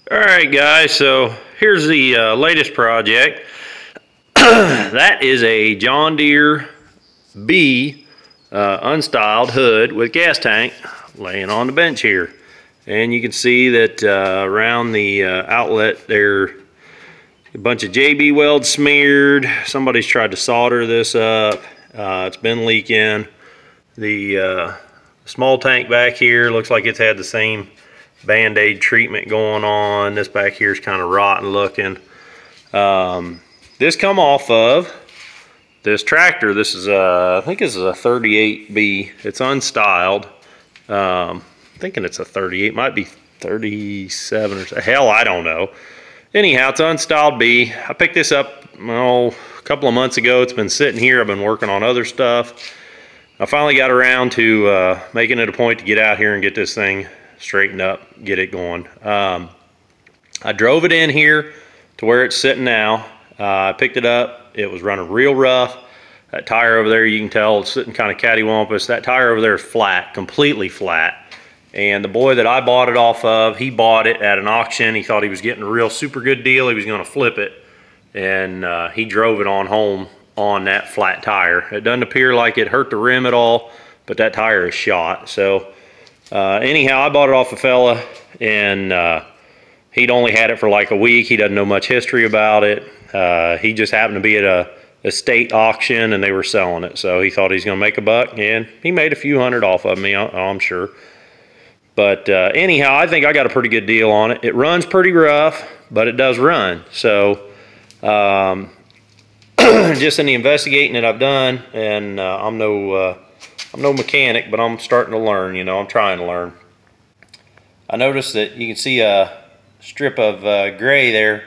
Alright guys, so here's the latest project. That is a John Deere B unstyled hood with gas tank laying on the bench here. And you can see that around the outlet there, a bunch of JB welds smeared. Somebody's tried to solder this up. It's been leaking. The small tank back here looks like it's had the same Band-Aid treatment going on. This back here is kind of rotten looking. This come off of this tractor. This is I think this is a 38B. It's unstyled. I'm thinking it's a 38, might be 37 or so. Hell, I don't know. Anyhow, it's unstyled B. I picked this up a couple of months ago. It's been sitting here. I've been working on other stuff. I finally got around to making it a point to get out here and get this thing straightened up, get it going. I drove it in here to where it's sitting now. I picked it up. It was running real rough. That tire over there, you can tell it's sitting kind of cattywampus. That tire over there is flat, completely flat. And the boy that I bought it off of, he bought it at an auction. He thought he was getting a real super good deal. He was going to flip it, and he drove it on home on that flat tire. It doesn't appear like it hurt the rim at all, but that tire is shot. So anyhow, I bought it off a fella, and he'd only had it for like a week. He doesn't know much history about it. He just happened to be at a state auction, and they were selling it. So he thought he's going to make a buck, and he made a few hundred off of me, I'm sure. But anyhow, I think I got a pretty good deal on it. It runs pretty rough, but it does run. So just in the investigating that I've done, and I'm no mechanic, but I'm starting to learn. You know, I'm trying to learn. I noticed that you can see a strip of gray there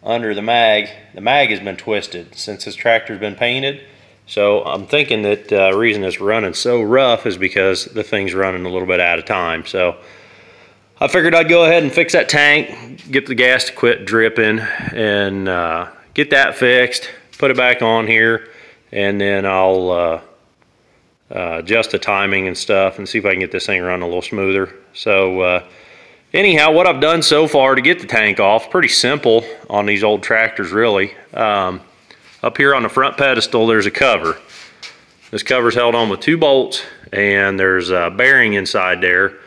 under the mag. The mag has been twisted since this tractor's been painted. So I'm thinking that the reason it's running so rough is because the thing's running a little bit out of time. So I figured I'd go ahead and fix that tank, get the gas to quit dripping, and get that fixed, put it back on here, and then I'll adjust the timing and stuff and see if I can get this thing running a little smoother. So anyhow, what I've done so far to get the tank off, pretty simple on these old tractors really. Up here on the front pedestal, there's a cover. This cover's held on with 2 bolts, and there's a bearing inside there.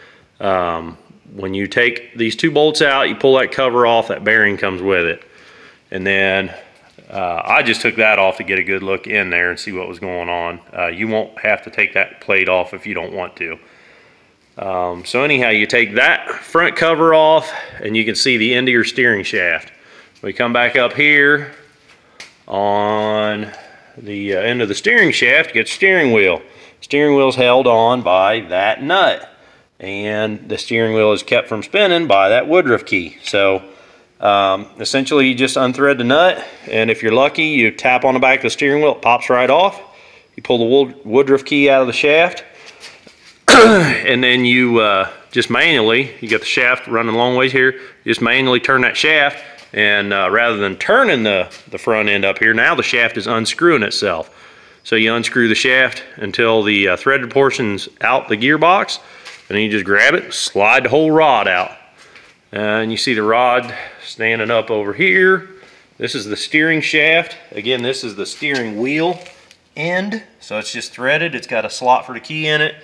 When you take these 2 bolts out, you pull that cover off, that bearing comes with it. And then I just took that off to get a good look in there and see what was going on. You won't have to take that plate off if you don't want to. So anyhow, you take that front cover off, and you can see the end of your steering shaft. We come back up here on the end of the steering shaft, you get the steering wheel. Steering wheel's held on by that nut, and the steering wheel is kept from spinning by that woodruff key. So essentially you just unthread the nut, and if you're lucky, you tap on the back of the steering wheel, it pops right off. You pull the woodruff key out of the shaft, and then you just manually, you got the shaft running a long ways here, you just manually turn that shaft. And rather than turning the front end up here, now the shaft is unscrewing itself. So you unscrew the shaft until the threaded portion's out the gearbox, and then you just grab it, slide the whole rod out. And you see the rod standing up over here. This is the steering shaft. Again, this is the steering wheel end. So it's just threaded. It's got a slot for the key in it.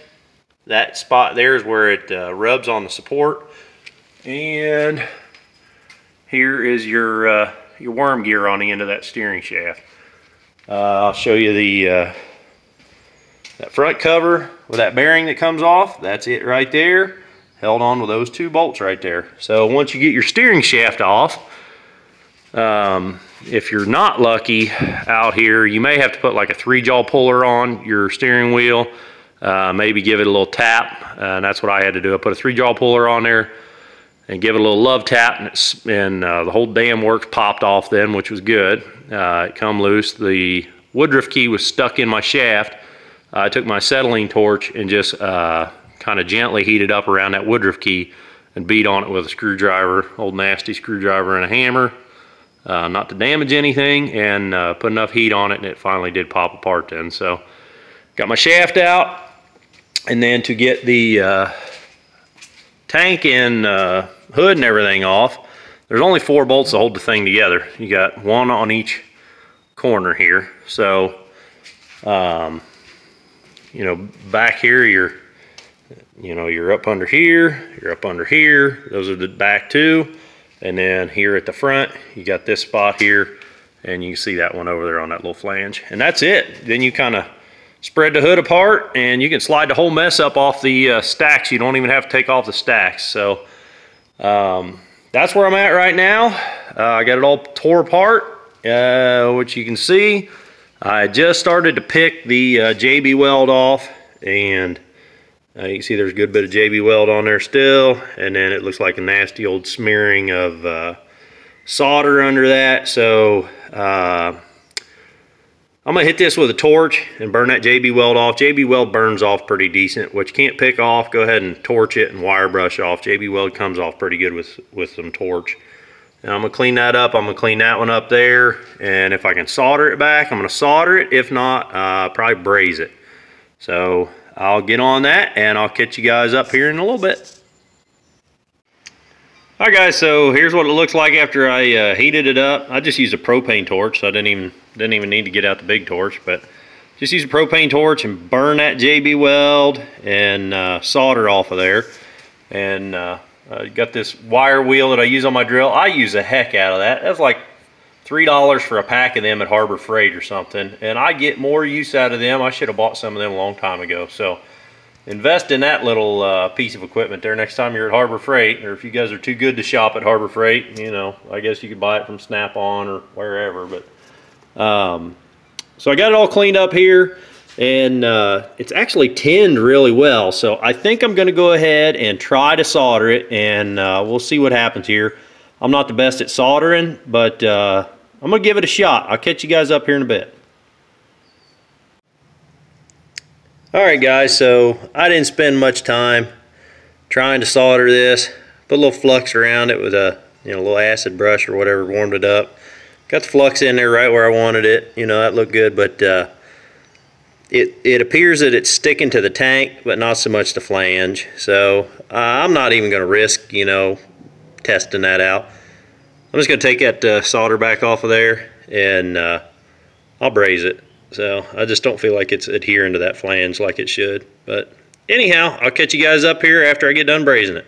That spot there is where it rubs on the support. And here is your worm gear on the end of that steering shaft. I'll show you the that front cover with that bearing that comes off. That's it right there, held on with those 2 bolts right there. So once you get your steering shaft off, if you're not lucky out here, you may have to put like a 3-jaw puller on your steering wheel. Maybe give it a little tap, and that's what I had to do. I put a 3-jaw puller on there and give it a little love tap, and the whole damn works popped off then, which was good. It come loose. The woodruff key was stuck in my shaft. I took my acetylene torch and just kind of gently heated up around that woodruff key and beat on it with a screwdriver, old nasty screwdriver and a hammer, not to damage anything, and put enough heat on it, and it finally did pop apart then. So got my shaft out, and then to get the tank and hood and everything off, There's only 4 bolts to hold the thing together. You got 1 on each corner here. So, you know, back here, you're up under here, you're up under here. Those are the back 2. And then here at the front, you got this spot here, and you can see that one over there on that little flange. And that's it. Then you kind of spread the hood apart, and you can slide the whole mess up off the stacks. You don't even have to take off the stacks. So that's where I'm at right now. I got it all tore apart, which you can see. I just started to pick the JB weld off, and you can see there's a good bit of JB weld on there still, and then it looks like a nasty old smearing of solder under that. So I'm gonna hit this with a torch and burn that JB weld off. JB weld burns off pretty decent. What you can't pick off, go ahead and torch it and wire brush off. JB weld comes off pretty good with some torch. And I'm gonna clean that up. I'm gonna clean that one up there, and if I can solder it back, I'm gonna solder it. If not, probably braze it. So I'll get on that, and I'll catch you guys up here in a little bit. All right, guys, so here's what it looks like after I heated it up. I just used a propane torch, so I didn't even need to get out the big torch, but just use a propane torch and burn that JB weld and solder off of there. And I got this wire wheel that I use on my drill. I use a heck out of that. That's like $3 for a pack of them at Harbor Freight or something, and I get more use out of them. I should have bought some of them a long time ago. So invest in that little piece of equipment there next time you're at Harbor Freight, or if you guys are too good to shop at Harbor Freight, you know, I guess you could buy it from Snap-on or wherever. But so I got it all cleaned up here, and it's actually tinned really well. So I think I'm going to go ahead and try to solder it, and we'll see what happens here. I'm not the best at soldering, but I'm going to give it a shot. I'll catch you guys up here in a bit. Alright guys, so I didn't spend much time trying to solder this. Put a little flux around it with a little acid brush or whatever, warmed it up. Got the flux in there right where I wanted it. You know, that looked good, but it appears that it's sticking to the tank, but not so much the flange. So I'm not even going to risk, testing that out. I'm just going to take that solder back off of there, and I'll braze it. So I just don't feel like it's adhering to that flange like it should. But anyhow, I'll catch you guys up here after I get done brazing it.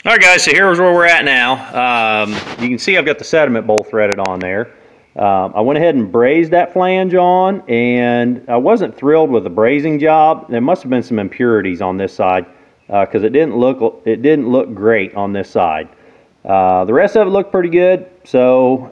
Alright guys, so here's where we're at now. You can see I've got the sediment bowl threaded on there. I went ahead and brazed that flange on, and I wasn't thrilled with the brazing job. There must have been some impurities on this side, because it didn't look great on this side. The rest of it looked pretty good. So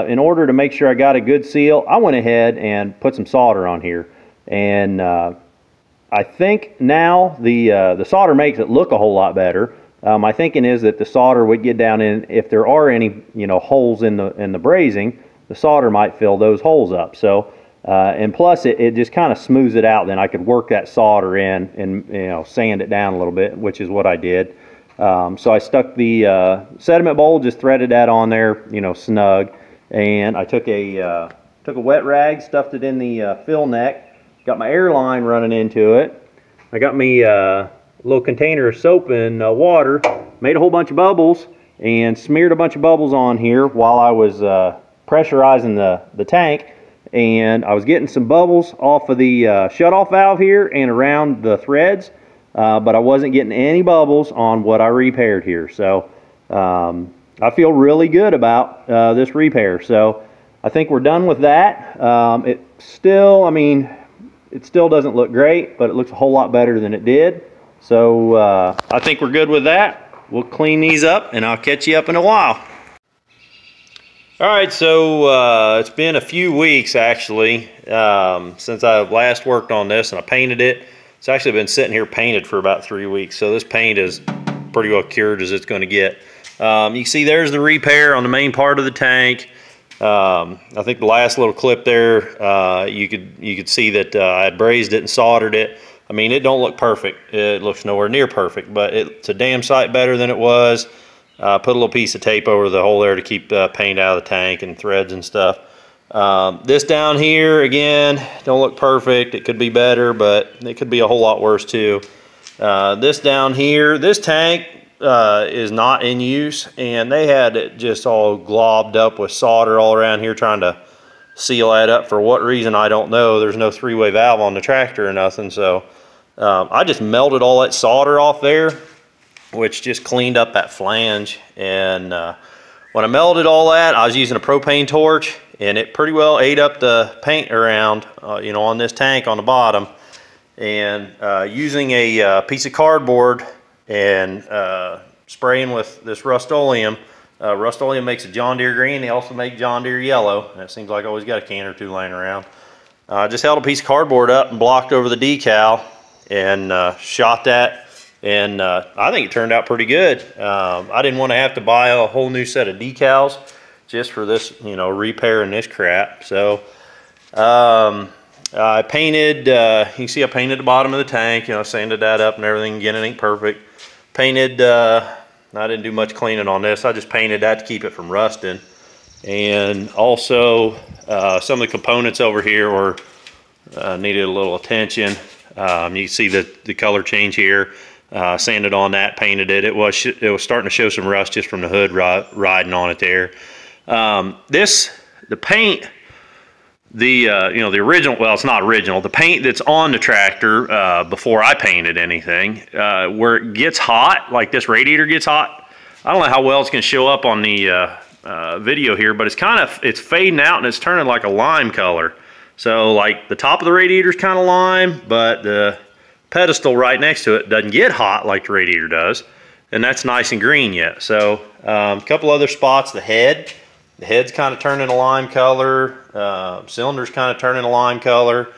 in order to make sure I got a good seal, I went ahead and put some solder on here, and I think now the solder makes it look a whole lot better. My thinking is that the solder would get down in, if there are any holes in the brazing, the solder might fill those holes up. So and plus it just kind of smooths it out. Then I could work that solder in and sand it down a little bit, which is what I did. So I stuck the sediment bowl, just threaded that on there, snug, and I took a wet rag, stuffed it in the fill neck, got my air line running into it. I got me a little container of soap and water, made a whole bunch of bubbles, and smeared a bunch of bubbles on here while I was pressurizing the tank. And I was getting some bubbles off of the shutoff valve here and around the threads. But I wasn't getting any bubbles on what I repaired here. So I feel really good about this repair. So I think we're done with that. It still doesn't look great, but it looks a whole lot better than it did. So I think we're good with that. We'll clean these up, and I'll catch you up in a while. Alright, so it's been a few weeks actually since I last worked on this, and I painted it. It's actually been sitting here painted for about 3 weeks, so this paint is pretty well cured as it's going to get. You can see there's the repair on the main part of the tank. I think the last little clip there, you could see that I had brazed it and soldered it. I mean, it don't look perfect. It looks nowhere near perfect, but it's a damn sight better than it was. Put a little piece of tape over the hole there to keep paint out of the tank and threads and stuff. This down here, again, don't look perfect. It could be better, but it could be a whole lot worse too. This down here, this tank, is not in use, and they had it just all globbed up with solder all around here trying to seal that up. For what reason, I don't know. There's no three-way valve on the tractor or nothing, so I just melted all that solder off there, which just cleaned up that flange. And when I melted all that, I was using a propane torch, and it pretty well ate up the paint around, you know, on this tank on the bottom. And using a piece of cardboard and spraying with this Rust-Oleum. Rust-Oleum makes a John Deere green. They also make John Deere yellow. And it seems like I always got a can or two laying around. I just held a piece of cardboard up and blocked over the decal and shot that. And I think it turned out pretty good. I didn't want to have to buy a whole new set of decals just for this, you know, repairing this crap. So I painted, you can see I painted the bottom of the tank, you know, sanded that up and everything, getting it purfect. Painted, I didn't do much cleaning on this. I just painted that to keep it from rusting. And also, some of the components over here were needed a little attention. You can see the color change here. Sanded on that, painted it. It was starting to show some rust just from the hood riding on it there. The paint, you know, the original, well, it's not original, the paint that's on the tractor before I painted anything, where it gets hot, like this radiator gets hot. I don't know how well it's going to show up on the video here, but it's fading out and it's turning like a lime color. So like the top of the radiator is kind of lime, but the pedestal right next to it doesn't get hot like the radiator does, and that's nice and green yet. So a couple other spots, the head's kind of turning a lime color, cylinder's kind of turning a lime color.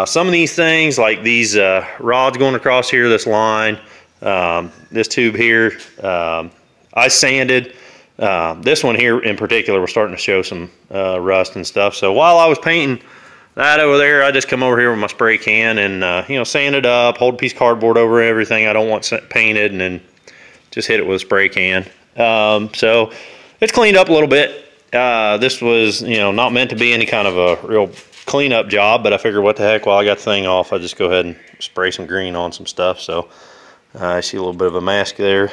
Some of these things, like these rods going across here, this line, this tube here, I sanded. This one here in particular was starting to show some rust and stuff. So while I was painting that over there, I just come over here with my spray can and you know, sand it up, hold a piece of cardboard over everything I don't want painted, and then just hit it with a spray can. So it's cleaned up a little bit. This was, you know, not meant to be any kind of a real cleanup job, but I figured what the heck, while I got the thing off, I'll just go ahead and spray some green on some stuff. So I see a little bit of a mask there.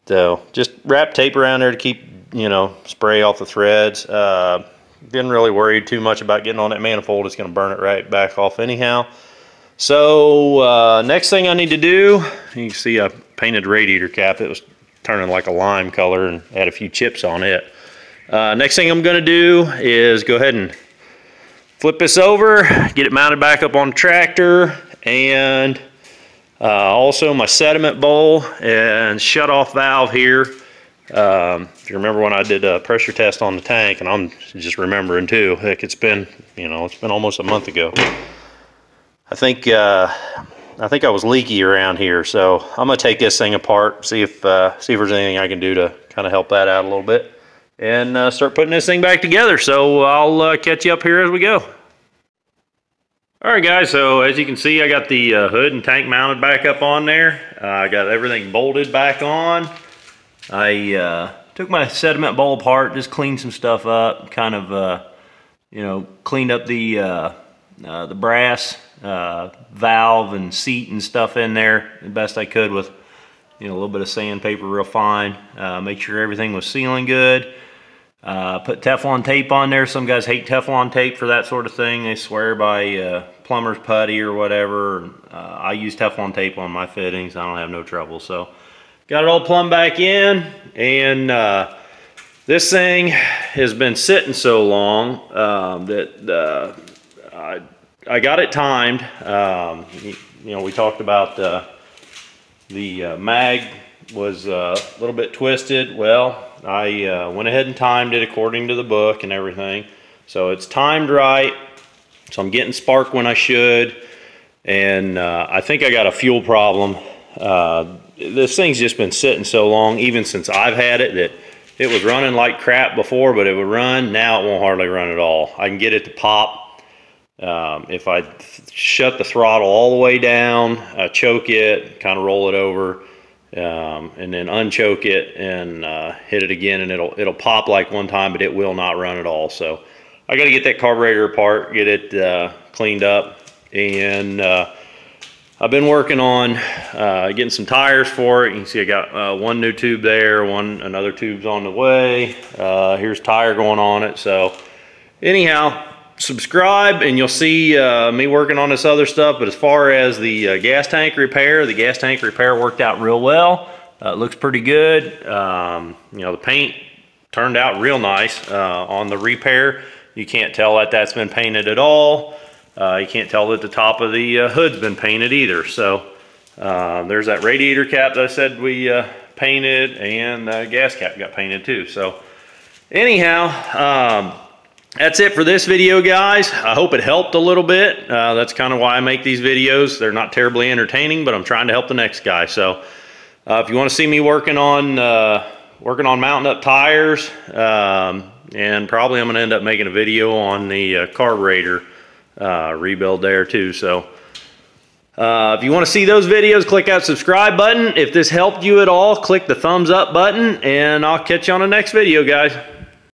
So just wrap tape around there to keep, you know, spray off the threads. Didn't really worry too much about getting on that manifold. It's going to burn it right back off anyhow. So next thing I need to do, you can see I painted the radiator cap. It was turning like a lime color and had a few chips on it. Next thing I'm going to do is go ahead and flip this over, get it mounted back up on the tractor, and also my sediment bowl and shut off valve here. If you remember when I did a pressure test on the tank, and I'm just remembering too, heck, it's been, you know, it's been almost a month ago. I think I was leaky around here, so I'm gonna take this thing apart, see if there's anything I can do to kind of help that out a little bit, and start putting this thing back together. So I'll catch you up here as we go. All right, guys, so as you can see, I got the hood and tank mounted back up on there. I got everything bolted back on. I took my sediment bowl apart, just cleaned some stuff up, kind of, you know, cleaned up the brass valve and seat and stuff in there the best I could with, you know, a little bit of sandpaper real fine. Make sure everything was sealing good. Put Teflon tape on there. Some guys hate Teflon tape for that sort of thing. They swear by plumber's putty or whatever. I use Teflon tape on my fittings. I don't have no trouble. So got it all plumbed back in, and this thing has been sitting so long that I got it timed. You know, we talked about the mag was a little bit twisted. Well, I went ahead and timed it according to the book and everything. So it's timed right. So I'm getting spark when I should. And I think I got a fuel problem. This thing's just been sitting so long, even since I've had it, that it was running like crap before, but it would run. Now it won't hardly run at all. I can get it to pop. If I shut the throttle all the way down, choke it, kind of roll it over, and then unchoke it and hit it again, and it'll pop like one time, but it will not run at all. So I got to get that carburetor apart, get it cleaned up, and I've been working on getting some tires for it. You can see I got one new tube there, another tube's on the way. Here's tire going on it. So anyhow, subscribe and you'll see me working on this other stuff. But as far as the gas tank repair worked out real well. It looks pretty good. You know, the paint turned out real nice on the repair. You can't tell that that's been painted at all. You can't tell that the top of the hood's been painted either. So there's that radiator cap that I said we painted, and the gas cap got painted too. So anyhow, that's it for this video, guys. I hope it helped a little bit. That's kind of why I make these videos. They're not terribly entertaining, but I'm trying to help the next guy. So if you want to see me working on mounting up tires, and probably I'm going to end up making a video on the carburetor rebuild there too. So if you want to see those videos, click that subscribe button. If this helped you at all, click the thumbs up button, and I'll catch you on the next video, guys.